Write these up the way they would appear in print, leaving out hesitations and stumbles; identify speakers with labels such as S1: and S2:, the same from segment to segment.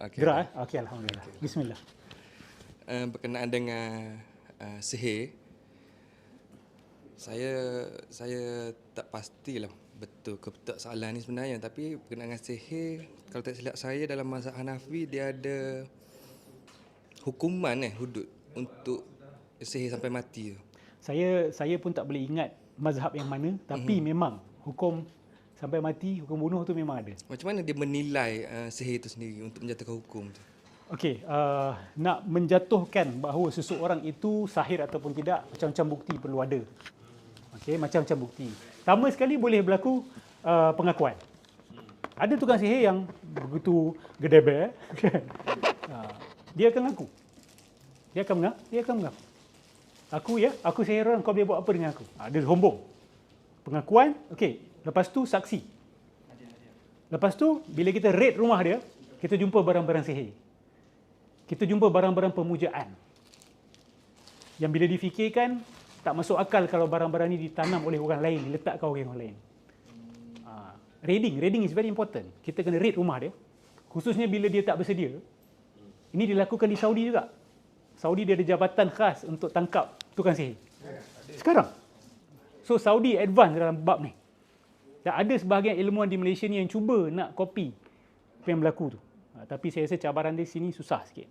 S1: Okey.
S2: Gerak Okey, alhamdulillah. Bismillah.
S1: Berkenaan dengan sihir, saya tak pastilah betul ke tak soalan ni sebenarnya, tapi berkenaan dengan sihir, kalau tak silap saya dalam mazhab Hanafi dia ada hukuman hudud untuk sihir sampai mati tu.
S2: Saya pun tak boleh ingat mazhab yang mana, tapi memang hukum sampai mati, hukum bunuh tu memang ada.
S1: Macam mana dia menilai sihir itu sendiri untuk menjatuhkan hukum tu?
S2: Okey, nak menjatuhkan bahawa seseorang itu sahir ataupun tidak, macam-macam bukti perlu ada. Okey, macam-macam bukti. Pertama sekali boleh berlaku pengakuan. Ada tukang sihir yang begitu gedebe, dia akan mengaku. Dia akan mengaku. Aku sihir orang, kau boleh buat apa dengan aku? Dia sombong. Pengakuan, okey. Lepas tu saksi. Lepas tu bila kita raid rumah dia, kita jumpa barang-barang sihir. Kita jumpa barang-barang pemujaan. Yang bila difikirkan, tak masuk akal kalau barang-barang ni ditanam oleh orang lain, diletakkan oleh orang lain. Raiding is very important. Kita kena raid rumah dia. Khususnya bila dia tak bersedia. Ini dilakukan di Saudi juga. Saudi dia ada jabatan khas untuk tangkap tukang sihir. Sekarang. So Saudi advance dalam bab ni. Dan ada sebahagian ilmuwan di Malaysia ni yang cuba nak copy apa yang berlaku tu. Tapi saya rasa cabaran di sini susah sikit.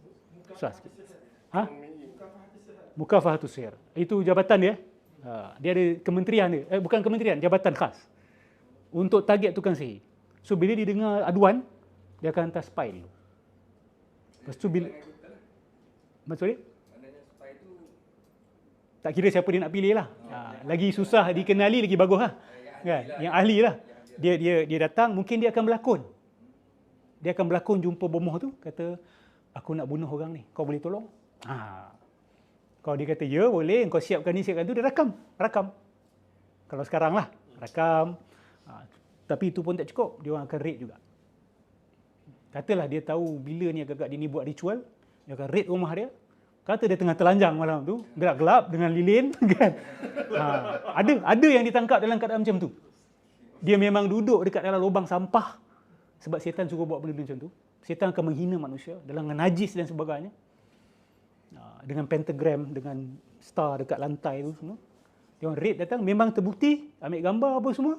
S2: Mukafahatus Sihir. Itu jabatan dia. Dia ada kementerian dia. Bukan kementerian, jabatan khas. Untuk target tukang sihir. So bila dia dengar aduan, dia akan hantar spy dulu. Lepas tu bila... Maksudnya? Tak kira siapa dia nak pilih lah. Lagi susah dikenali, lagi bagus lah. Kan? Yang ahli lah. Dia datang, mungkin dia akan berlakon. Dia akan berlakon jumpa bomoh tu, kata, aku nak bunuh orang ni, kau boleh tolong? Kalau dia kata, ya boleh, kau siapkan ni, siapkan tu, dia rakam. Kalau sekarang lah, rakam. Tapi itu pun tak cukup, dia orang akan raid juga. Katalah dia tahu bila ni agak-agak dia ni buat ritual, dia akan raid rumah dia. Kata dia tengah telanjang malam tu, gelap-gelap dengan lilin, kan? Ada yang ditangkap dalam keadaan macam tu. Dia memang duduk dekat dalam lubang sampah sebab setan suruh buat benda macam tu. Setan akan menghina manusia dengan najis dan sebagainya. Dengan pentagram, dengan star dekat lantai tu semua. Dia orang raid datang, memang terbukti, ambil gambar apa semua,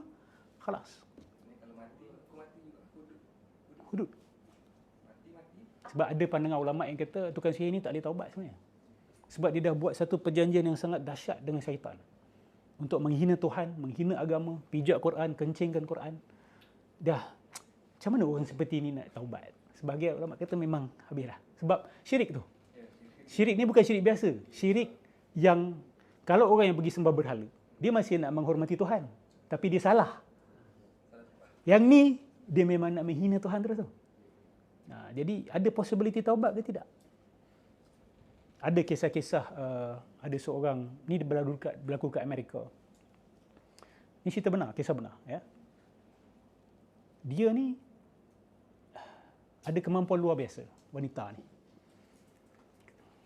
S2: khalas. Hudud. Sebab ada pandangan ulama yang kata tukang sihir ni tak boleh taubat sebenarnya. Sebab dia dah buat satu perjanjian yang sangat dahsyat dengan syaitan. Untuk menghina Tuhan, menghina agama, pijak Quran, kencingkan Quran. Dah, macam mana orang seperti ini nak taubat? Sebagai ulama kata memang habislah. Sebab syirik tu. Syirik ni bukan syirik biasa. Syirik yang kalau orang yang pergi sembah berhala, dia masih nak menghormati Tuhan. Tapi dia salah. Yang ni, dia memang nak menghina Tuhan terus tu. Jadi ada possibility taubat ke tidak? Ada kisah-kisah ada seorang ni berlaku kat Amerika. Ni cerita benar, kisah benar ya. Dia ni ada kemampuan luar biasa, wanita ni.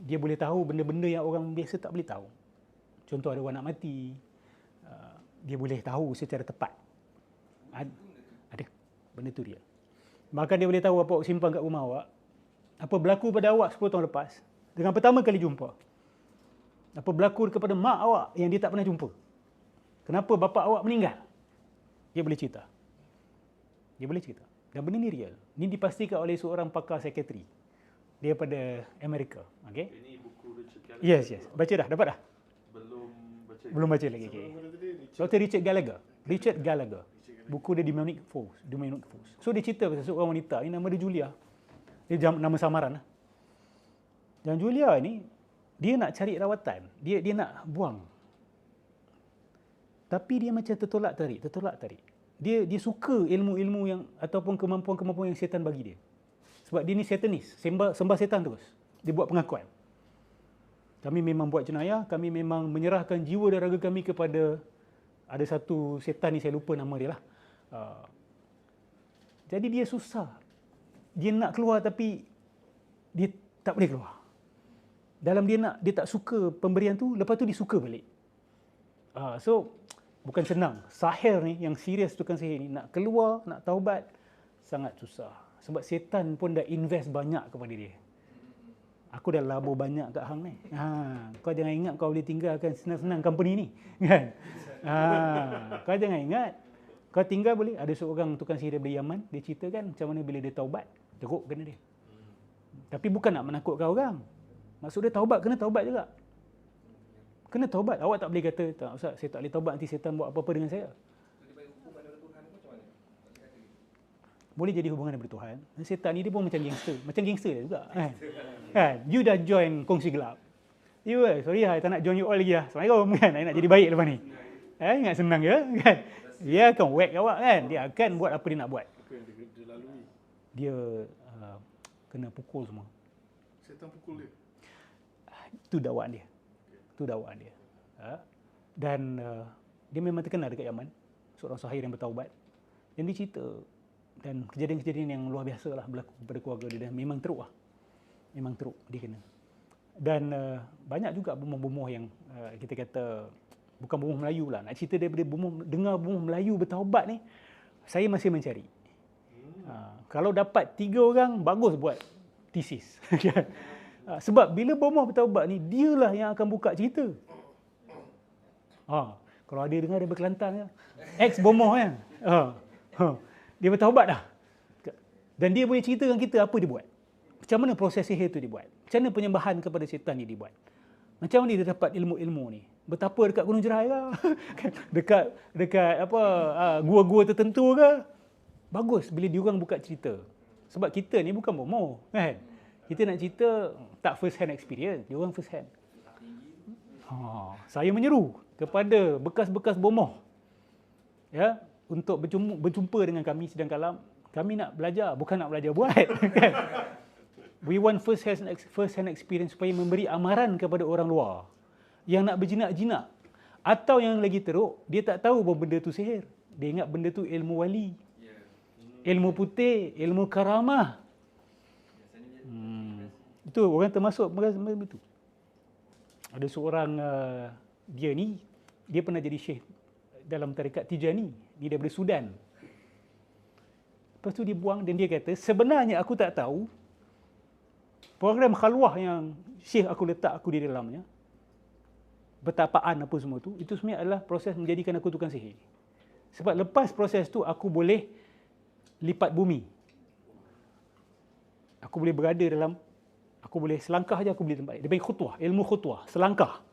S2: Dia boleh tahu benda-benda yang orang biasa tak boleh tahu. Contoh ada orang nak mati, dia boleh tahu secara tepat. Ada benda tu dia. Bahkan dia boleh tahu apa awak simpan kat rumah awak, apa berlaku pada awak 10 tahun lepas, dengan pertama kali jumpa. Apa berlaku kepada mak awak yang dia tak pernah jumpa. Kenapa bapa awak meninggal? Dia boleh cerita. Dan benda ni real. Ini dipastikan oleh seorang pakar psikiatri. Dia daripada Amerika. Okay?
S3: Ini buku Richard Gallagher.
S2: Yes. Baca dah? Dapat dah? Belum baca lagi. Okay. Dr. Richard Gallagher. Buku dia Demonic Force. So dia cerita pasal seorang wanita, ini nama dia Julia. Dia nama samaran lah. Dan Julia ni, dia nak cari rawatan. Dia nak buang. Tapi dia macam tertolak tarik. Dia suka ilmu-ilmu yang ataupun kemampuan-kemampuan yang setan bagi dia. Sebab dia ni satanis, sembah setan terus. Dia buat pengakuan. Kami memang buat jenayah, kami memang menyerahkan jiwa dan raga kami kepada ada satu setan ni, saya lupa nama dia lah. Jadi dia susah. Dia nak keluar tapi dia tak boleh keluar. Dalam dia tak suka pemberian tu, lepas tu dia suka balik. So bukan senang. Sahir ni yang serius tukang sihir ni nak keluar, nak taubat sangat susah. Sebab setan pun dah invest banyak kepada dia. Aku dah labur banyak kat hang ni. Kau jangan ingat kau boleh tinggalkan senang-senang company ni. Kan? Kau jangan ingat. Kau tinggal boleh. Ada seorang tukang sihir daripada Yaman, dia ceritakan macam mana bila dia taubat, teruk kena dia. Tapi bukan nak menakutkan orang. Maksud dia taubat, kena taubat juga. Kena taubat. Awak tak boleh kata, tak Ustaz, saya tak boleh taubat, nanti setan buat apa-apa dengan saya. Boleh jadi hubungan daripada Tuhan. Setan ni dia pun macam gangster. Macam gangster dia juga. Kan? You dah join kongsi gelap. You, sorry lah, tak nak join you all lagi lah. Assalamualaikum kan. Saya nak jadi baik lepas ni. Ingat senang je kan. Dia akan whack awak kan. Dia akan buat apa dia nak buat.
S3: Apa yang dia lalui?
S2: Dia kena pukul semua.
S3: Setan pukul dia?
S2: Itu dakwaan dia. Itu dakwaan dia. Dan dia memang terkenal dekat Yaman. Seorang sahir yang bertaubat. Dan dia cerita. Dan kejadian-kejadian yang luar biasa lah berlaku kepada keluarga dia. Dan memang teruk lah. Memang teruk dia kena. Dan banyak juga bomoh-bomoh yang kita kata, bukan bomoh Melayu lah. Nak cerita daripada dengar bomoh Melayu bertaubat ni, saya masih mencari. Kalau dapat 3 orang, bagus buat tesis. Sebab bila bomoh bertaubat ni, dialah yang akan buka cerita. Kalau ada dengar daripada Kelantan, ex-bomoh kan. Dia bertaubat dah. Dan dia boleh ceritakan kita apa dia buat. Macam mana proses sihir tu dia buat. Macam mana penyembahan kepada syaitan ni dia buat. Macam mana dia dapat ilmu-ilmu ni. Betapa dekat Gunung Jerai ke. dekat apa gua-gua tertentu ke. Bagus bila diorang buka cerita. Sebab kita ni bukan bomoh. Kan? Kita nak cerita tak first hand experience. Diorang first hand. Saya menyeru kepada bekas-bekas bomoh. Ya, untuk berjumpa dengan kami sidang kalam. Kami nak belajar, bukan nak belajar buat. Kan? We want first hand experience supaya memberi amaran kepada orang luar yang nak berjinak-jinak. Atau yang lagi teruk, dia tak tahu bahawa benda tu sihir. Dia ingat benda tu ilmu wali. Ilmu putih, ilmu karamah. Itu orang termasuk begitu. Ada seorang dia pernah jadi syekh dalam tarekat Tijani. Dia daripada Sudan. Lepas tu dia buang dan dia kata, sebenarnya aku tak tahu program khalwah yang syekh aku letak aku di dalamnya, bertapaan apa semua tu, itu sebenarnya adalah proses menjadikan aku tukang sihir. Sebab lepas proses tu, aku boleh lipat bumi. Aku boleh berada dalam, aku boleh selangkah je aku boleh tempat. Dia panggil khutwah, ilmu khutwah, selangkah.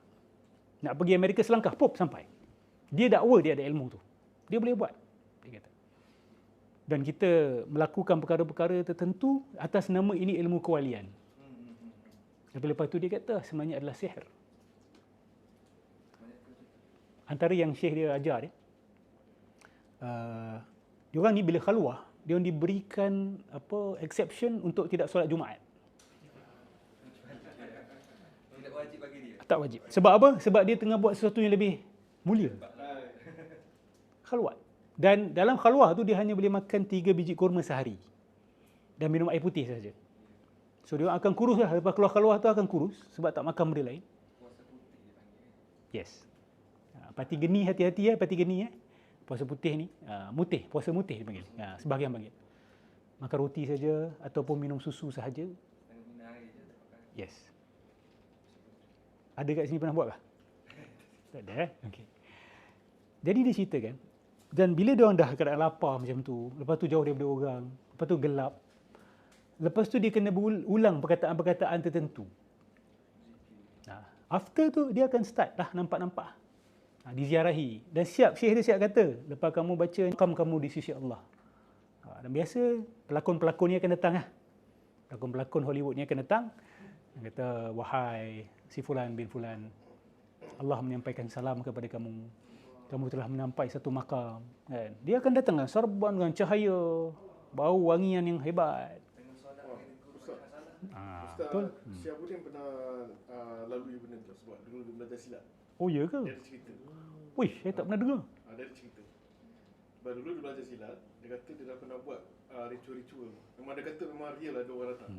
S2: Nak pergi Amerika selangkah, pop sampai. Dia dakwa dia ada ilmu tu. Dia boleh buat, dia kata. Dan kita melakukan perkara-perkara tertentu atas nama ini ilmu kewalian. Tapi lepas tu dia kata sebenarnya adalah sihir. Antara yang syekh dia ajar dia, diorang ni bila khalwah, diorang diberikan exception untuk tidak solat Jumaat.
S1: Tidak wajib bagi dia.
S2: Tak wajib. Sebab apa? Sebab dia tengah buat sesuatu yang lebih mulia. Khalwat. Dan dalam khalwah tu dia hanya boleh makan 3 biji kurma sehari. Dan minum air putih saja. So dia akan kurus lah. Lepas keluar khalwah tu akan kurus sebab tak makan benda lain.
S1: Puasa putih dia panggil.
S2: Yes. Pati geni hati-hati ya, pati geni Puasa putih ni, mutih, puasa mutih dia panggil. Sebahagian panggil. Makan roti saja ataupun minum susu sahaja. Yes. Ada kat sini pernah buat kah? Tak ada. Okey. Jadi dia ceritakan, dan bila dia orang dah keadaan lapar macam tu, lepas tu jauh daripada orang, lepas tu gelap, lepas tu dia kena berulang perkataan-perkataan tertentu. After tu dia akan start dah nampak-nampak. Diziarahi. Dan syekh dia siap kata, lepas kamu baca, kamu di sisi Allah. Dan biasa pelakon-pelakon ni akan datang lah. Pelakon-pelakon Hollywood ni akan datang. Dia kata, wahai si Fulan bin Fulan, Allah menyampaikan salam kepada kamu. Kamu telah menampai satu makam. Kan? Dia akan datang dengan sarban, dengan cahaya, bau wangian yang hebat.
S3: Ustaz,
S2: Betul?
S3: Syahabudin pernah lalui benda tu sebab dulu dia belajar silat.
S2: Oh ya ke?
S3: Dia ada cerita.
S2: Wih, saya tak pernah dengar.
S3: Dia ada cerita. Sebab dulu dia belajar silat, dia kata dia dah pernah buat ritual-ritual. Memang dia kata memang real ada orang datang.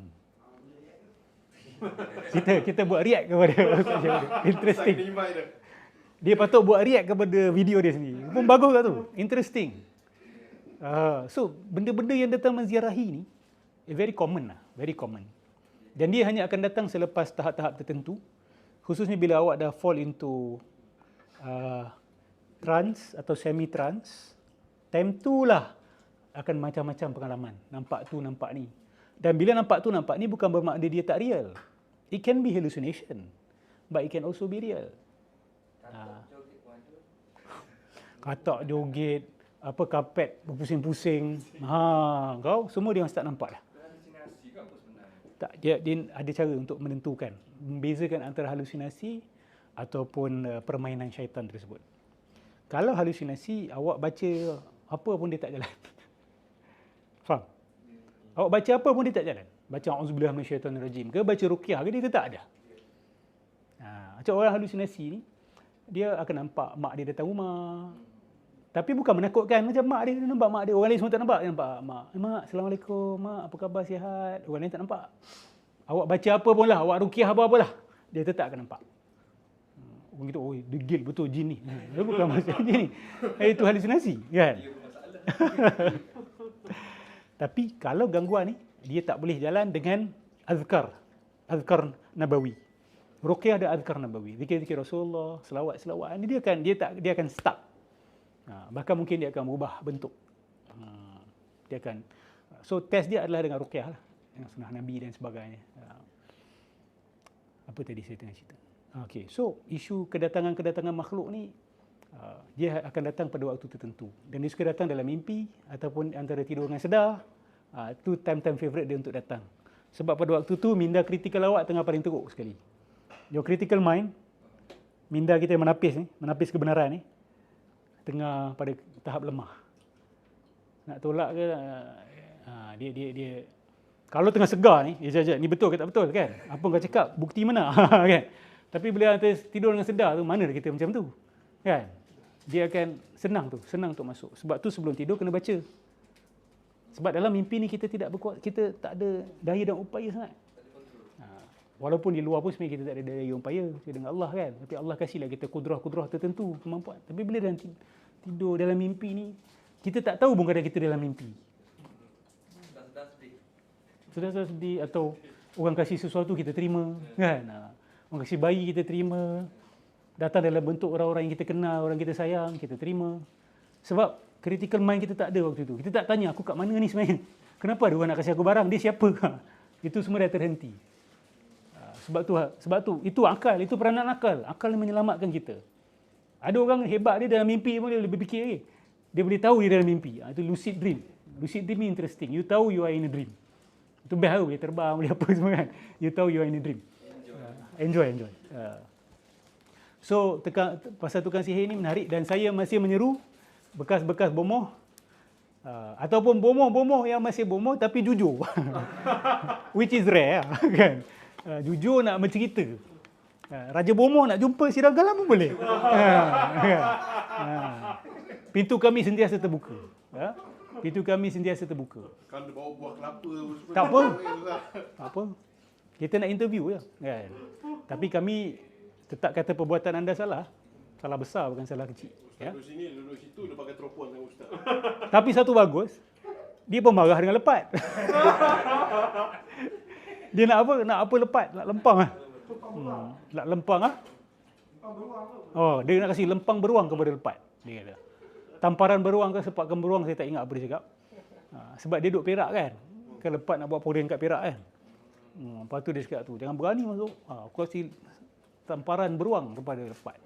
S2: Kita buat react kepada Ustaz Syahabudin. Interesting.
S3: Saya invite dia.
S2: Dia patut buat react kepada video dia sendiri. Pun bagus tak tu? Interesting. So, benda-benda yang datang menziarahi ni, very common lah, very common. Dan dia hanya akan datang selepas tahap-tahap tertentu, khususnya bila awak dah fall into trance atau semi-trance, time tu lah akan macam-macam pengalaman. Nampak tu, nampak ni. Dan bila nampak tu, nampak ni bukan bermakna dia tak real. It can be hallucination, but it can also be real. Katak joget, apa kapet berpusing-pusing. Kau semua dia orang start nampak dah.
S1: Halusinasi ke apa sebenarnya?
S2: Tak, dia ada cara untuk menentukan, membezakan antara halusinasi ataupun permainan syaitan tersebut. Kalau halusinasi, awak baca apa pun dia tak jalan. Faham? Awak baca apa pun dia tak jalan. Baca auzubillah minasyaitanirrajim ke, baca ruqyah ke, dia tetap ada. Macam orang halusinasi ni, dia akan nampak mak dia datang rumah. Tapi bukan menakutkan, macam mak dia nampak mak dia. Orang lain semua tak nampak, dia nampak mak. Mak, Assalamualaikum, mak apa khabar, sihat? Orang lain tak nampak. Awak baca apa pun lah, awak ruqyah apa-apa lah, dia tetap akan nampak. Orang kita, oh degil betul jin ni. Dia bukan macam jin ni. Itu halusinasi, kan? Tapi kalau gangguan ni, dia tak boleh jalan dengan azkar nabawi. Ruqyah ada azkar nabawi, zikir-zikir Rasulullah, selawat-selawat ni dia akan stuck. Bahkan mungkin dia akan berubah bentuk. Dia akan, so test dia adalah dengan ruqyah lah, dengan sunnah Nabi dan sebagainya. Apa tadi saya tengah cerita? Okey, so isu kedatangan makhluk ni, dia akan datang pada waktu tertentu. Dan dia suka datang dalam mimpi ataupun antara tidur dengan sedar. Itu time-time favourite dia untuk datang. Sebab pada waktu tu minda kritikal awak tengah paling teruk sekali. Your critical mind, minda kita yang menapis kebenaran ni, tengah pada tahap lemah. Nak tolak ke, dia kalau tengah segar ni, ni betul ke tak betul kan? Apa kau cakap? Bukti mana? Kan? Tapi bila kita tidur dengan sedar tu, mana kita macam tu? Kan? Dia akan senang untuk masuk. Sebab tu sebelum tidur kena baca. Sebab dalam mimpi ni kita tidak berkuat, kita tak ada daya dan upaya sangat. Walaupun di luar pun sebenarnya kita tak ada daya upaya dengan Allah kan. Tapi Allah kasihlah kita kudrah-kudrah tertentu, kemampuan. Tapi bila dalam tidur dalam mimpi ni, kita tak tahu pun kadang kita dalam mimpi. Sedar sedih atau orang kasih sesuatu kita terima kan. Orang kasih bayi kita terima. Datang dalam bentuk orang-orang yang kita kenal, orang kita sayang, kita terima. Sebab critical mind kita tak ada waktu tu. Kita tak tanya, aku kat mana ni sebenarnya? Kenapa ada orang nak kasih aku barang? Dia siapa? Itu semua dah terhenti. Sebab tu, itu akal, itu peranan akal. Akal yang menyelamatkan kita. Ada orang hebat, dia dalam mimpi pun dia lebih fikir lagi. Dia boleh tahu dia dalam mimpi. Itu lucid dream. Lucid dream ni interesting. You tahu you are in a dream. Itu best boleh terbang, boleh apa semua kan. You tahu you are in a dream. Enjoy. So, pasal tukang sihir ni menarik dan saya masih menyeru bekas-bekas bomoh ataupun bomoh-bomoh yang masih bomoh tapi jujur. Which is rare kan. Jujur nak bercerita. Raja bomoh nak jumpa Sirah Galam pun boleh. Pintu kami sentiasa terbuka. Pintu kami sentiasa terbuka.
S3: Kalau dia bawa buah kelapa
S2: Tak apa. Kita nak interview je kan. Tapi kami tetap kata perbuatan anda salah. Salah besar bukan salah kecil. Ya.
S3: duduk sini, duduk situ, dia pakai teropong dengan ustaz.
S2: Tapi satu bagus, dia pemarah dengan lepat. Dia nak apa? Nak apa lepat? Nak lempang ah. Nak lempang ah. Oh, dia nak kasih lempang beruang kepada lepat. Dia kata. Tamparan beruang ke sepakan beruang, saya tak ingat apa dia cakap. Sebab dia duduk Perak kan. Kan lepat nak buat program kat Perak kan. Lepas tu dia cakap tu, jangan berani masuk. Aku kasih tamparan beruang kepada lepat.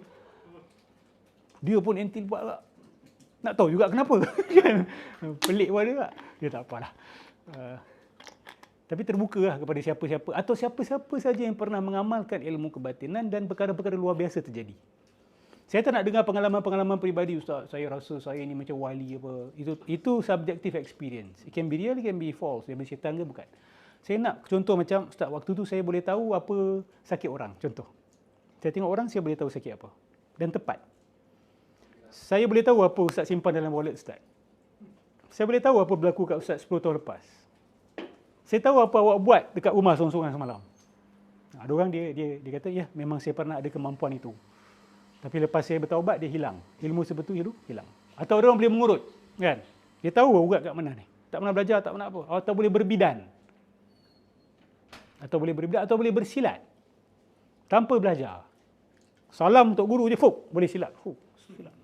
S2: Dia pun entil buat tak. Nak tahu juga kenapa. Pelik pun dia tak. Dia tak apalah. Tapi terbuka lah kepada siapa-siapa atau siapa-siapa saja yang pernah mengamalkan ilmu kebatinan dan perkara-perkara luar biasa terjadi. Saya tak nak dengar pengalaman-pengalaman peribadi, Ustaz. Saya rasa saya ni macam wali apa. Itu subjective experience. It can be real, it can be false. Dia bersyaitan ke bukan. Saya nak contoh macam, Ustaz, waktu tu saya boleh tahu apa sakit orang. Contoh. Saya tengok orang, saya boleh tahu sakit apa. Dan tepat. Saya boleh tahu apa Ustaz simpan dalam wallet Ustaz. Saya boleh tahu apa berlaku kat Ustaz 10 tahun lepas. Saya tahu apa awak buat dekat rumah seorang-seorang semalam. Ada orang dia kata, ya memang saya pernah ada kemampuan itu. Tapi lepas saya bertaubat, dia hilang. Ilmu sebetul itu hilang. Atau ada orang boleh mengurut. Kan? Dia tahu urat kat mana ni. Tak pernah belajar, tak pernah apa. Atau boleh berbidan. atau boleh berbidak, atau boleh bersilat tanpa belajar. Salam untuk guru je, fuk, boleh silat. Fuk, silat.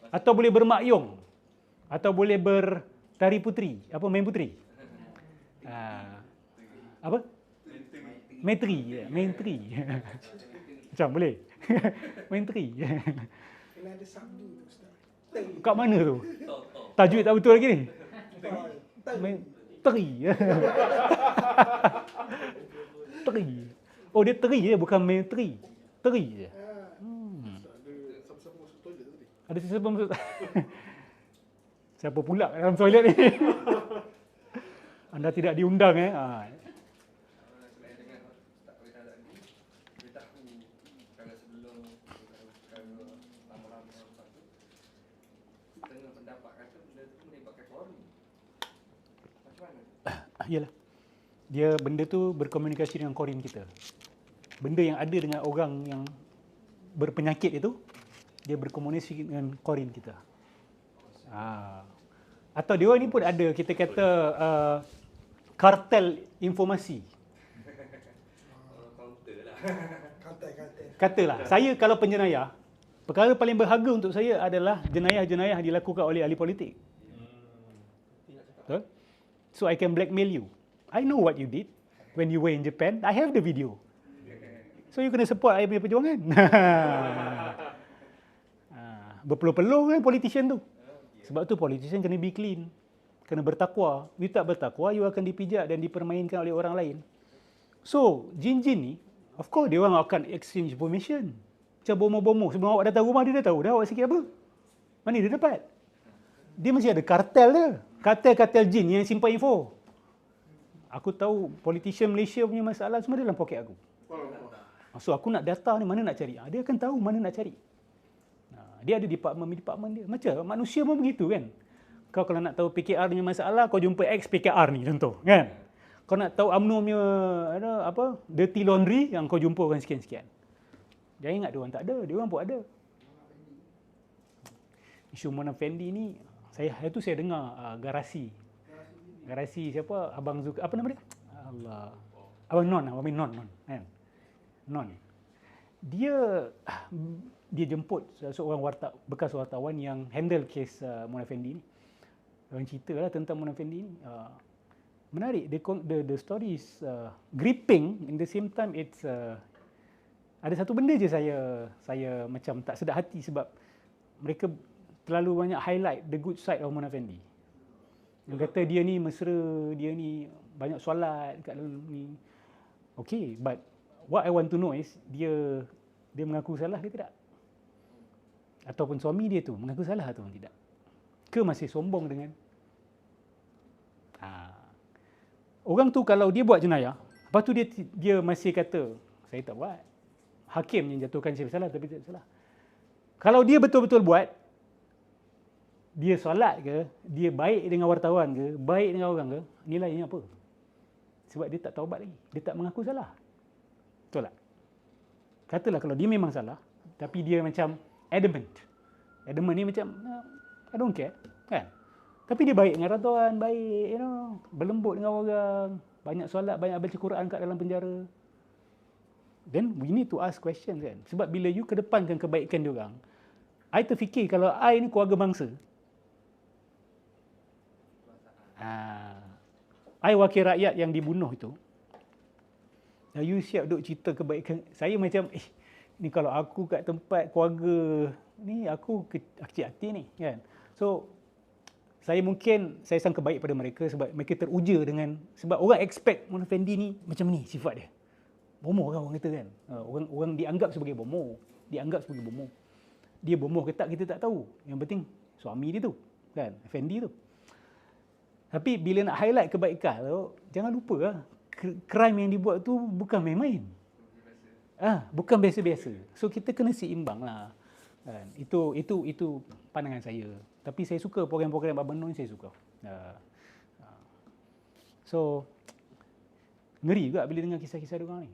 S2: Atau boleh bermakyong, atau boleh bertari putri, apa main putri. Apa? Menteri, ya, menteri. Macam boleh. Menteri.
S4: Kena ada sabdu tu Ustaz.
S2: Kat mana tu? Tajwid tak betul lagi ni. Menteri. Teri. Oh, dia teri je, bukan menteri. Teri je.
S3: Ada siapa-siapa masuk toilet tadi?
S2: Ada siapa masuk? Siapa pula dalam toilet ni? Anda tidak diundang
S1: Selain dengan tak boleh tak ni, beritahu kalau sebelum kalau lama-lama satu tengah pendapat kata benda tu melibatkan Qori. Macam mana?
S2: Yalah. Dia benda tu berkomunikasi dengan korin kita. Benda yang ada dengan orang yang berpenyakit itu, dia berkomunikasi dengan korin kita. Atau dia ni pun ada, kita kata kartel informasi. Katalah, saya kalau penjenayah, perkara paling berharga untuk saya adalah jenayah-jenayah dilakukan oleh ahli politik. Betul? So I can blackmail you. I know what you did when you were in Japan. I have the video. So you kena support I punya perjuangan. Berpeluh-peluh kan politician tu. Sebab tu politician kena be clean. Kena bertakwa. You tak bertakwa, you akan dipijak dan dipermainkan oleh orang lain. So, jin-jin ni, of course dia orang akan exchange information. Macam bomoh-bomoh. Sebelum awak datang rumah, dia dah tahu dah awak sikit apa. Mana dia dapat? Dia mesti ada kartel dia. Kartel-kartel jin yang simpan info. Aku tahu politician Malaysia punya masalah semua dalam poket aku. So aku nak data ni mana nak cari? Dia akan tahu mana nak cari. Dia ada department dia. Macam manusia pun begitu kan. Kau kalau nak tahu PKR punya masalah, kau jumpa ex PKR ni contoh kan. Kau nak tahu UMNO punya dirty laundry, yang kau jumpa orang sekian-sekian. Jangan ingat dia orang tak ada, dia orang pun ada. Isu Mona Fendi ni saya dengar garasi siapa, Abang Zuk, apa nama dia? Allah. Abang Non kan. Non. Dia jemput seorang bekas wartawan yang handle kes Mona Fendi ni. Orang ceritalah tentang Mona Fendi ni. Menarik, the story is gripping, in the same time it's ada satu benda je saya macam tak sedap hati sebab mereka terlalu banyak highlight the good side of Mona Fendi. Dia kata dia ni mesra, dia ni banyak solat kat dalam ni. Okay, but what I want to know is dia mengaku salah ke tidak? Ataupun suami dia tu mengaku salah atau tidak? Ke masih sombong dengan orang tu kalau dia buat jenayah, lepas tu dia masih kata saya tak buat. Hakim yang jatuhkan saya bersalah tapi tak salah. Kalau dia betul-betul buat, dia solat ke, dia baik dengan wartawan ke, baik dengan orang ke, nilainya apa? Sebab dia tak taubat lagi. Dia tak mengaku salah. Betul tak? Katalah kalau dia memang salah, tapi dia macam adamant. Adamant ni macam, I don't care. Kan? Tapi dia baik dengan wartawan, baik, berlembut dengan orang, banyak solat, banyak baca Quran kat dalam penjara. Then we need to ask questions kan. Sebab bila you kedepankan kebaikan dia orang, I terfikir kalau I ni keluarga bangsa, I wakil rakyat yang dibunuh itu, you siap duk cerita kebaikan. Saya macam, ni kalau aku kat tempat keluarga ni, aku kecil hati ni kan. So, saya sangka baik pada mereka sebab mereka teruja dengan, sebab orang expect Mona Fendi ni macam ni sifat dia. Bomoh kan orang kata kan. Orang dianggap sebagai bomoh. Dia bomoh ke tak, kita tak tahu. Yang penting suami dia tu kan, Fendi tu. Tapi bila nak highlight kebaikan tu, jangan lupa lah, crime yang dibuat tu bukan main-main. Bukan biasa-biasa. So kita kena seimbang lah. Kan? Itu pandangan saya. Tapi saya suka program-program Abang Nun, saya suka. So ngeri juga bila dengar kisah-kisah dia orang ni.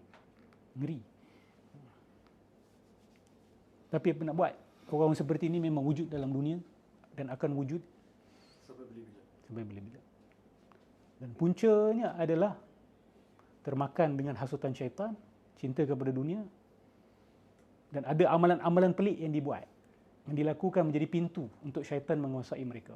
S2: Ngeri. Tapi apa nak buat? Orang seperti ini memang wujud dalam dunia dan akan wujud sampai bila-bila. Dan puncanya adalah termakan dengan hasutan syaitan, cinta kepada dunia, dan ada amalan-amalan pelik yang dibuat, yang dilakukan menjadi pintu untuk syaitan menguasai mereka.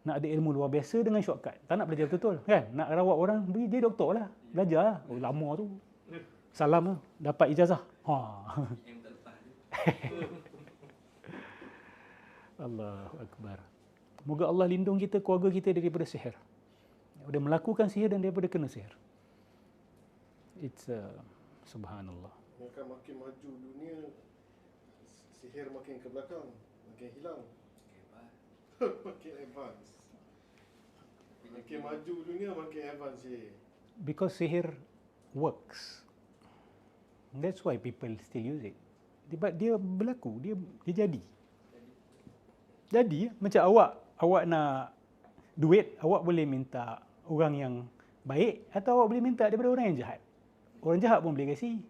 S2: Nak ada ilmu luar biasa dengan shortcut. Tak nak belajar betul-betul, kan? Nak rawat orang, jadi doktor lah. Belajar lah. Oh, lama tu. Salam lah. Dapat ijazah. Allahu Akbar. Moga Allah lindung kita, keluarga kita daripada sihir. Daripada melakukan sihir dan daripada kena sihir. It's subhanallah.
S3: Maka makin maju dunia, sihir makin ke belakang, makin hilang. Makin advance. Makin maju dunia, makin advance sihir.
S2: Because sihir works. That's why people still use it. Sebab dia berlaku, dia jadi. Jadi macam awak nak duit, awak boleh minta orang yang baik atau awak boleh minta daripada orang yang jahat. Orang jahat pun boleh kasih.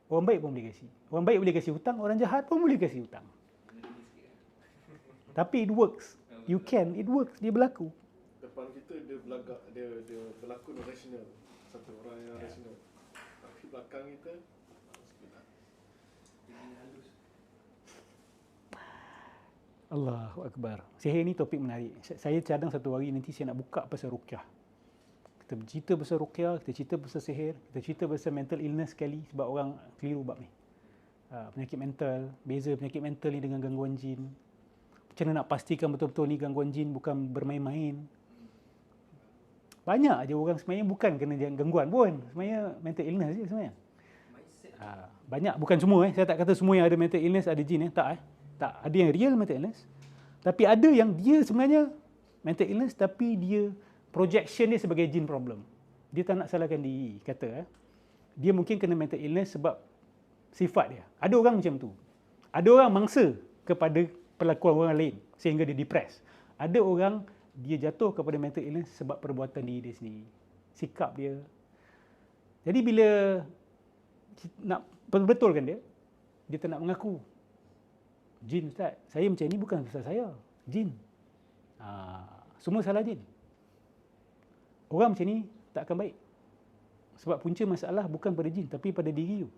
S2: Orang baik pun boleh kasih. Orang baik boleh kasih hutang, orang jahat pun boleh kasih hutang. Tapi it works. You can, it works, dia berlaku.
S3: Depan kita dia belagak, dia berlakon rasional. Satu orang yang rasional. Tapi belakang kita
S2: Allahu Akbar. Sihir ni topik menarik. Saya cadang satu hari nanti saya nak buka pasal ruqyah. Kita bercerita pasal ruqyah, kita cerita pasal sihir, kita cerita pasal mental illness sekali sebab orang keliru bab ni. Penyakit mental, beza penyakit mental ni dengan gangguan jin. Macam mana nak pastikan betul-betul ni gangguan jin bukan bermain-main. Banyak je orang sebenarnya bukan kena gangguan pun. Sebenarnya mental illness je sebenarnya. Banyak, bukan semua. Saya tak kata semua yang ada mental illness ada jin. Tak. Tak, ada yang real mental illness. Tapi ada yang dia sebenarnya mental illness tapi dia projection dia sebagai jin problem. Dia tak nak salahkan diri, kata. Dia mungkin kena mental illness sebab sifat dia. Ada orang macam tu. Ada orang mangsa kepada perlakuan orang lain sehingga dia depress. Ada orang dia jatuh kepada mental illness sebab perbuatan diri dia sendiri. Sikap dia. Jadi bila nak betulkan dia tak nak mengaku. Jin Ustaz, saya macam ni bukan pasal saya. Jin. Semua salah jin. Orang macam ni tak akan baik. Sebab punca masalah bukan pada jin tapi pada diri you.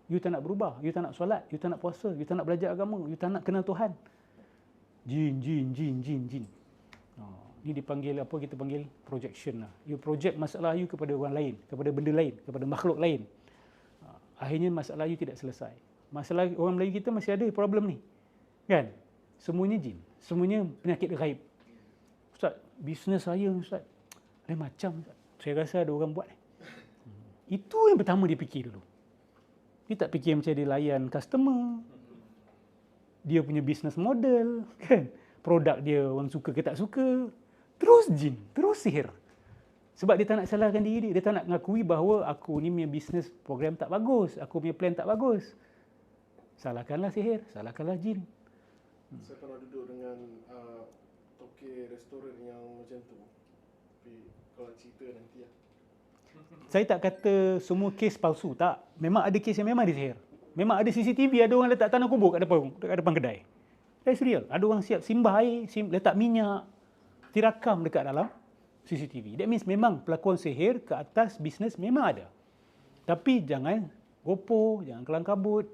S2: You tak nak berubah, you tak nak solat, you tak nak puasa, you tak nak belajar agama, you tak nak kenal Tuhan. Jin. Ini dipanggil apa, kita panggil projection lah. You project masalah you kepada orang lain, kepada benda lain, kepada makhluk lain. Akhirnya masalah you tidak selesai. Masalah orang Melayu kita masih ada problem ni. Kan? Semuanya jin. Semuanya penyakit ghaib. Ustaz, bisnes saya Ustaz. Lain macam Ustaz. Saya rasa ada orang buat. Itu yang pertama dia fikir dulu. Dia tak fikir macam dia layan customer. Dia punya business model. Kan? Produk dia orang suka ke tak suka. Terus jin. Terus sihir. Sebab dia tak nak salahkan diri dia. Dia tak nak mengakui bahawa aku ni punya business program tak bagus. Aku punya plan tak bagus. Salahkanlah sihir, salahkanlah jin.
S3: Saya pernah duduk dengan tokey restoran yang macam tu. Tapi kalau cerita nanti lah.
S2: Saya tak kata semua kes palsu, tak. Memang ada kes yang memang disihir. Memang ada CCTV, ada orang letak tanah kubur kat depan kedai. That's real. Ada orang siap simbah air, letak minyak, tirakam dekat dalam CCTV. That means memang pelakuan sihir ke atas bisnes memang ada. Tapi jangan gopoh, jangan kelang kabut.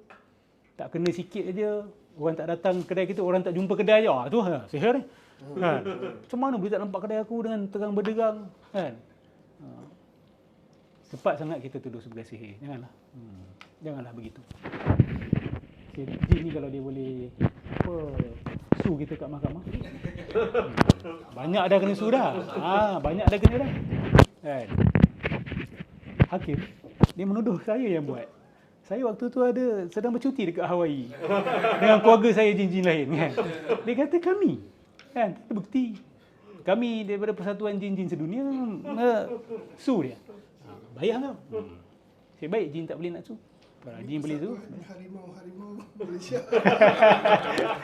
S2: Tak kena sikit aja, orang tak datang kedai kita, orang tak jumpa kedai aja. Tu sihir ni. Kan? Macam mana boleh tak nampak kedai aku dengan terang berderang, kan? Cepat sangat kita tuduh sebagai sihir. Janganlah. Janganlah begitu. Jin ni kalau dia boleh sue kita kat mahkamah. Banyak dah kena sue dah. Banyak dah kena dah. Kan? Hakim dia menuduh saya yang buat. Saya waktu tu sedang bercuti dekat Hawaii dengan keluarga saya jin-jin lain, kan. Dia kata kami, kan, itu bukti. Kami daripada Persatuan Jin-Jin Sedunia sue dia. Bayar tau. Saya baik jin tak boleh nak sue. Jin boleh sue.
S4: Harimau Malaysia.